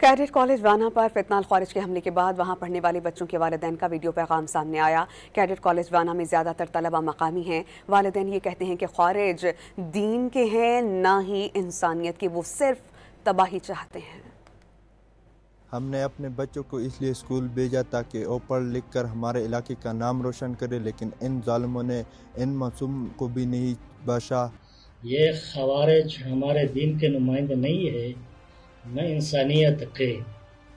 Cadet college वाना पर फितनाल खारिज के हमले के बाद वहां पढ़ने वाले बच्चों के वालिदैन का वीडियो पैगाम सामने आया। कैडेट कॉलेज वाना में ज़्यादातर तलबा मकामी हैं। वालिदैन ये कहते हैं कि खारिज दीन के हैं, ना ही इंसानियत की, वो सिर्फ तबाही चाहते हैं। हमने अपने बच्चों को इसलिए स्कूल भेजा ताकि वो पढ़ लिख कर हमारे इलाके का नाम रोशन करे, लेकिन इन जालिमों ने इन मासूम को भी नहीं बख्शा। ये खवारिज हमारे दीन के नुमाइंदे नहीं है, न इंसानियत के,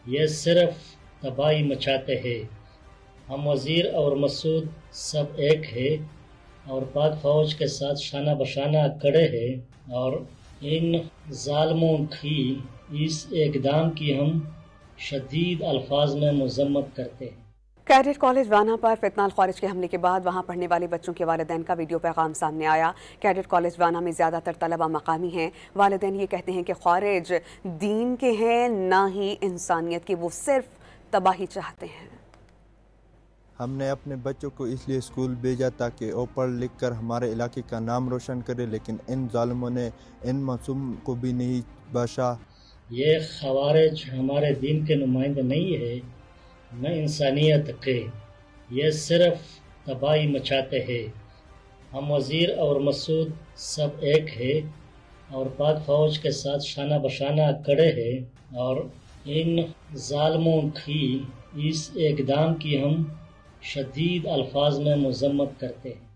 ये सिर्फ तबाही मचाते हैं। हम वज़ीर और मसूद सब एक है और पाक फौज के साथ शाना बशाना खड़े हैं और इन जालिमों की इस इक़दाम की हम शदीद अल्फाज में मज़म्मत करते हैं। कैडेट कॉलेज वाना पर फितनाल खारिज के हमले के बाद वहां पढ़ने वाले बच्चों के वालिदैन का वीडियो पैगाम सामने आया। कैडेट कॉलेज वाना में ज़्यादातर तलबा मकामी हैं। वालिदैन ये कहते हैं कि खारिज दीन के हैं, ना ही इंसानियत की, वो सिर्फ तबाही चाहते हैं। हमने अपने बच्चों को इसलिए स्कूल भेजा ताकि वो पढ़ लिख कर हमारे इलाके का नाम रोशन करे, लेकिन इन जालिमों ने इन मासूम को भी नहीं बख्शा। ये खवारिज हमारे दीन के नुमाइंदे नहीं है, न इंसानियत के, ये सिर्फ तबाही मचाते हैं। हम वज़ीर और मसूद सब एक है और पाक फौज के साथ शाना बशाना खड़े हैं और इन जालिमों की इस इक़दाम की हम शदीद अल्फाज में मज़म्मत करते हैं।